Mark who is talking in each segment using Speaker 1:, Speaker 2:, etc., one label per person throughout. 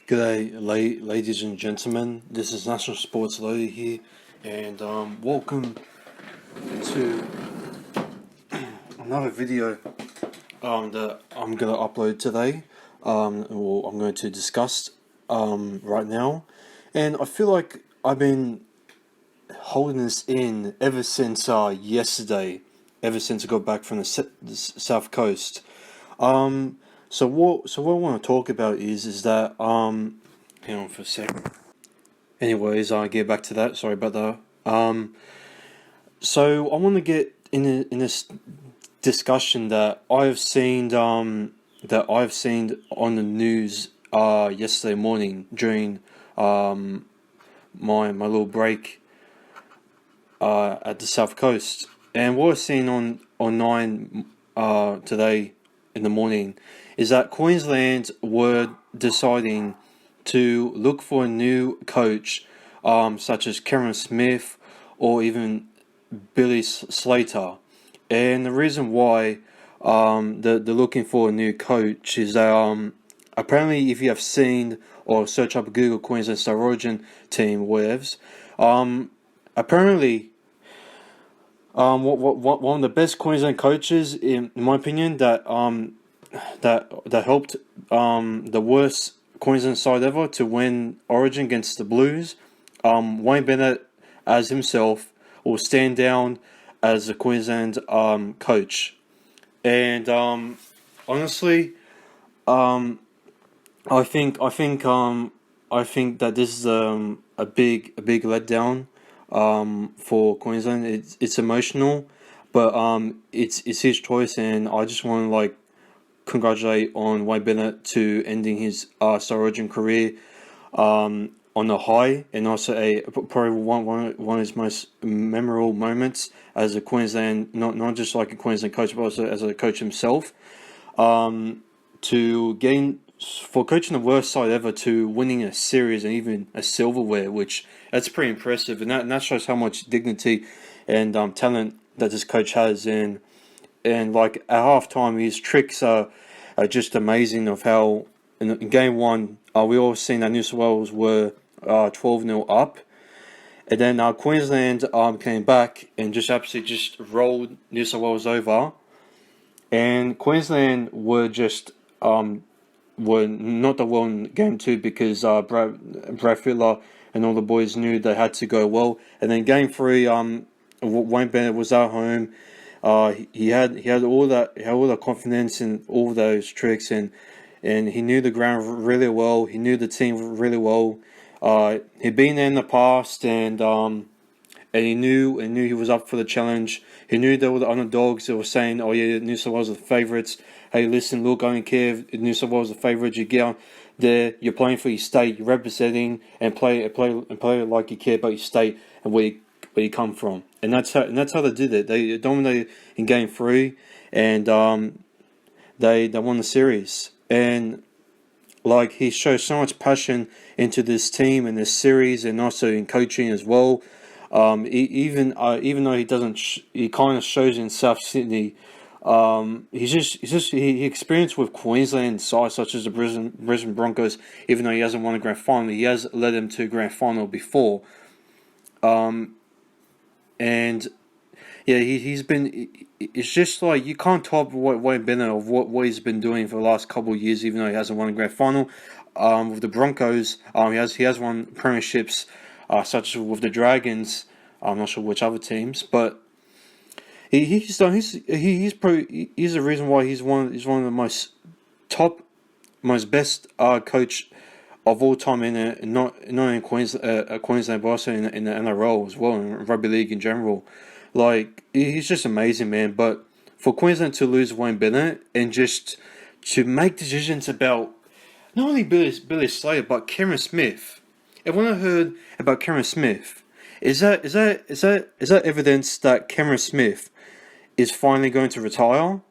Speaker 1: G'day, ladies and gentlemen. This is National Sports Lawyer here, and welcome to another video that I'm gonna upload today. Or I'm going to discuss right now, and I feel like I've been holding this in ever since yesterday, ever since I got back from the South Coast. So what I want to talk about is that hang on for a second. Anyways, I get back to that. Sorry about that. So I want to get in this discussion that I've seen on the news yesterday morning during my little break at the South Coast, and what I've seen on Nine today in the morning is that Queensland were deciding to look for a new coach, such as Cameron Smith or even Billy Slater. And the reason why they're looking for a new coach is that apparently, if you have seen or search up Google Queensland Star Origin team, whatevs, apparently one of the best Queensland coaches, in my opinion, that helped the worst Queensland side ever to win Origin against the Blues, Wayne Bennet as himself will stand down as a Queensland coach, and honestly, I think that this is a big letdown for Queensland. It's emotional, but it's his choice, and I just want to congratulate on Wayne Bennett to ending his Star Origin career on a high, and also probably one of his most memorable moments as a Queensland, not just like a Queensland coach, but also as a coach himself. To gain for coaching the worst side ever to winning a series and even a silverware, which that's pretty impressive, and that shows how much dignity and talent that this coach has. And like at halftime, his tricks are just amazing. Of how in game one, we all seen that New South Wales were 12-0 up, and then Queensland came back and just absolutely just rolled New South Wales over, and Queensland were just were not the well in game two because Brad Fittler and all the boys knew they had to go well, and then game three, Wayne Bennett was at home. He had all that confidence in all those tricks, and he knew the ground really well. He knew the team really well. He'd been there in the past, and he knew he was up for the challenge. He knew there were the underdogs that were saying, "Oh yeah, New South Wales are the favourites." Hey, listen, look, I don't care if New South Wales are the favourites. You get out there, you're playing for your state, you're representing, and play like you care about your state and where you come from. And that's how they did it. They dominated in game three, and they won the series. And he shows so much passion into this team and this series, and also in coaching as well. Even though he doesn't, he kind of shows in South Sydney. He experienced with Queensland sides such as the Brisbane Broncos. Even though he hasn't won a grand final, he has led them to a grand final before. And yeah, he's been. It's just like you can't top what Wayne Bennett of what he's been doing for the last couple of years. Even though he hasn't won a grand final, with the Broncos, he has won premierships, such as with the Dragons. I'm not sure which other teams, but he's the reason why he's one of the most best coach of all time not in Queensland, but also in the NRL as well, and rugby league in general. He's just amazing, man. But for Queensland to lose Wayne Bennett and just to make decisions about not only Billy Slater but Cameron Smith. Everyone heard about Cameron Smith. Is that evidence that Cameron Smith is finally going to retire?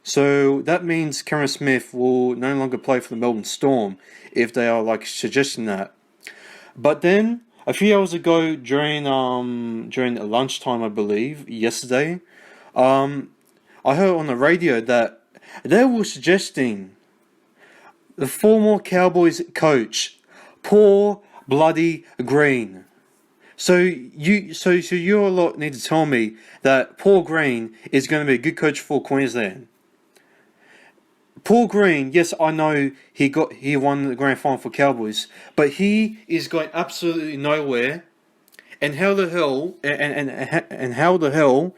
Speaker 1: So that means Cameron Smith will no longer play for the Melbourne Storm if they are suggesting that. But then a few hours ago during lunchtime, I believe, yesterday, I heard on the radio that they were suggesting the former Cowboys coach Paul bloody Green. So you a lot need to tell me that Paul Green is going to be a good coach for Queensland. Paul Green, yes, I know he won the grand final for Cowboys, but he is going absolutely nowhere. And how the hell and how the hell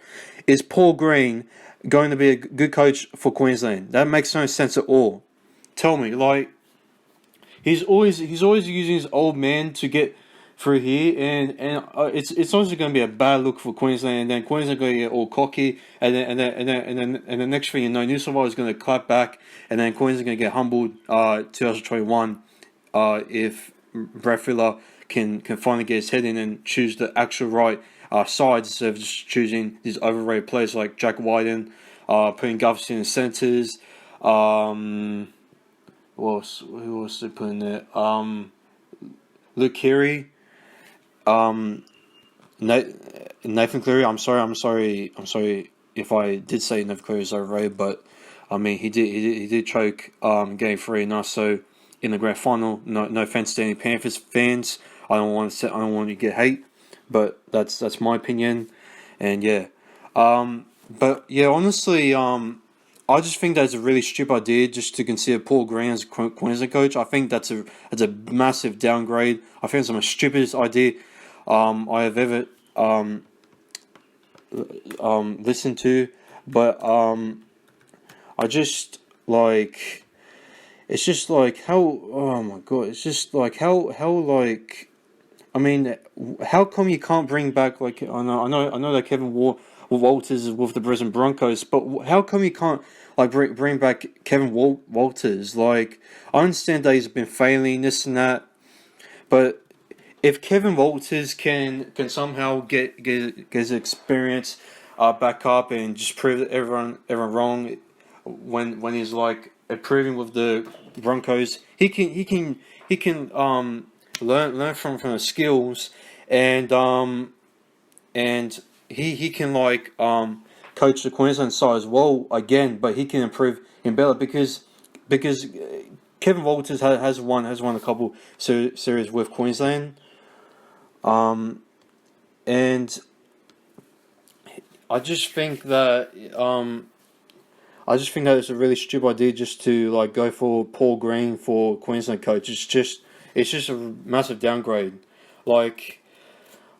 Speaker 1: is Paul Green going to be a good coach for Queensland? That makes no sense at all. Tell me, like he's always using his old man to get through here, and it's also going to be a bad look for Queensland. And then Queensland going to get all cocky, and the next thing you know, New South Wales is going to clap back, and then Queensland going to get humbled. 2021, if Brad Fittler can finally get his head in and choose the actual right sides instead of just choosing these overrated players like Jack Wyden, putting Gutherson in centres. Who else they put in there? Luke Keary. Nathan Cleary. I'm sorry if I did say Nathan Cleary is overrated, but I mean he did choke game 3 and also in the grand final. No offense to any Panthers fans. I don't want to get hate, but that's my opinion, and yeah. But yeah, honestly, I just think that's a really stupid idea just to consider Paul Green as Queensland coach. I think that's a massive downgrade. I think it's the most stupidest idea I have ever listened to. But I just like it's just like how oh my god, it's just like how like I mean how come you can't bring back like I know that Kevin Walters is with the Brisbane Broncos, but how come you can't like bring back Kevin Walters? Like I understand that he's been failing this and that, but if Kevin Walters can somehow get his experience back up and just prove everyone wrong when he's like improving with the Broncos, he can learn from the skills and he can like coach the Queensland side as well again, but he can improve in better because Kevin Walters has won a couple series with Queensland, and I just think that it's a really stupid idea just to like go for Paul Green for Queensland coach. It's just a massive downgrade, like.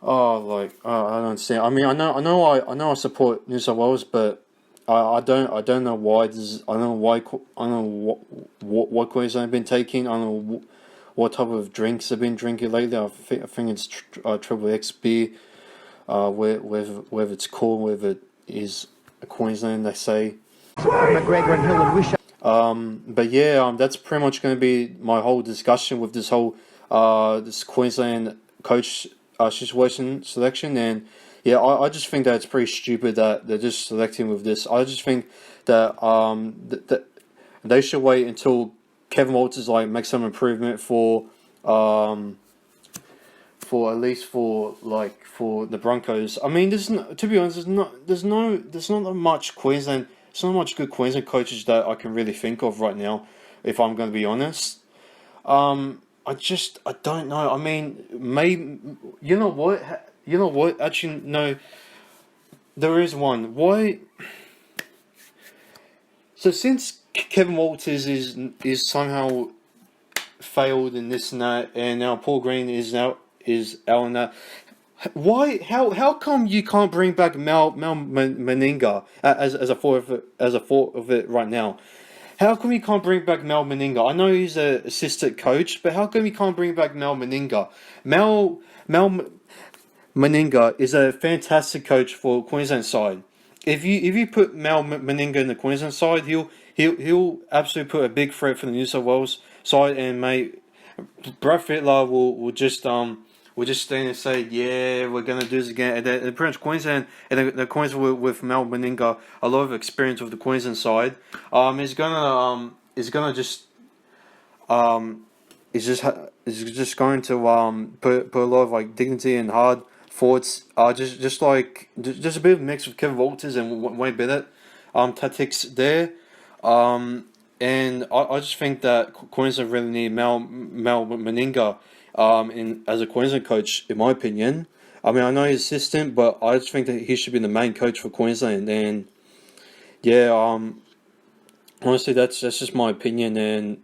Speaker 1: I don't understand. I mean, I know I support New South Wales, but I don't know why this. I don't know what Queensland have been taking. I don't know what type of drinks they've been drinking lately. I think it's triple X beer. Whether it's cool, whether it is a Queensland, they say.
Speaker 2: McGregor and Hill and Wisha.
Speaker 1: But yeah, that's pretty much going to be my whole discussion with this whole this Queensland coach situation selection, and yeah, I just think that it's pretty stupid that they're just selecting with this. I just think that that they should wait until Kevin Walters like makes some improvement for at least for the Broncos. I mean, to be honest, there's not much Queensland. There's not much good Queensland coaches that I can really think of right now, if I'm going to be honest. I don't know. I mean, maybe you know what? Actually, no. There is one. Why? So since Kevin Walters is somehow failed in this and that, and now Paul Green is out in that. Why? How come you can't bring back Mal Meninga as a thought of it right now? How come you can't bring back Mal Meninga? I know he's an assistant coach, but how come you can't bring back Mal Meninga? Mal Meninga is a fantastic coach for Queensland side. If you put Mal Meninga in the Queensland side, he'll absolutely put a big threat for the New South Wales side, and Brad Fittler will just stand and say, yeah, we're gonna do this again. And pretty much Queensland and the Queensland with Mal Meninga, a lot of experience with the Queensland side, is just going to put a lot of like dignity and hard thoughts, just a bit of a mix of Kevin Walters and Wayne Bennet, tactics there. I just think that Queensland really need Mal Meninga in as a Queensland coach, in my opinion. I mean, I know he's assistant, but I just think that he should be the main coach for Queensland. And yeah, honestly, that's just my opinion. And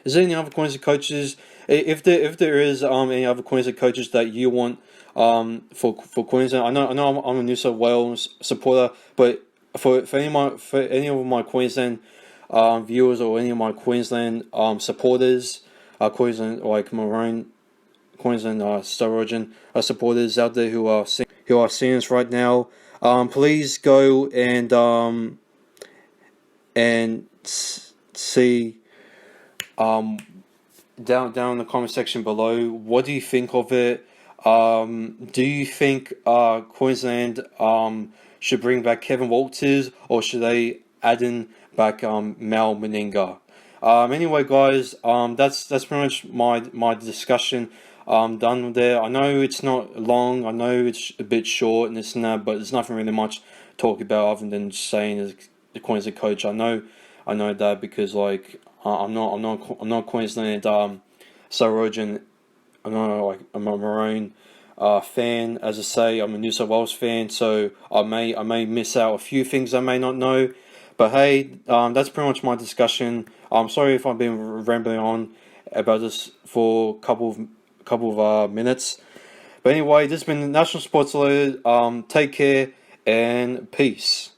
Speaker 1: is there any other Queensland coaches? If there is any other Queensland coaches that you want for Queensland, I know I'm a New South Wales supporter, but for any of my Queensland viewers or any of my Queensland supporters, Queensland like Maroon, Queensland Star Origin supporters out there who are seeing us right now, please go and see down in the comment section below. What do you think of it? Do you think Queensland should bring back Kevin Walters, or should they add in back Mal Meninga? Anyway, guys, that's pretty much my discussion done there. I know it's not long. I know it's a bit short and this and that, but there's nothing really much to talk about other than just saying as the Queensland coach. I know that because like I'm not Queensland Star Origin. I'm a Maroon fan. As I say, I'm a New South Wales fan, so I may miss out a few things I may not know. But hey, that's pretty much my discussion. I'm sorry if I've been rambling on about this for a couple of minutes. But anyway, this has been National Sports Alert. Take care and peace.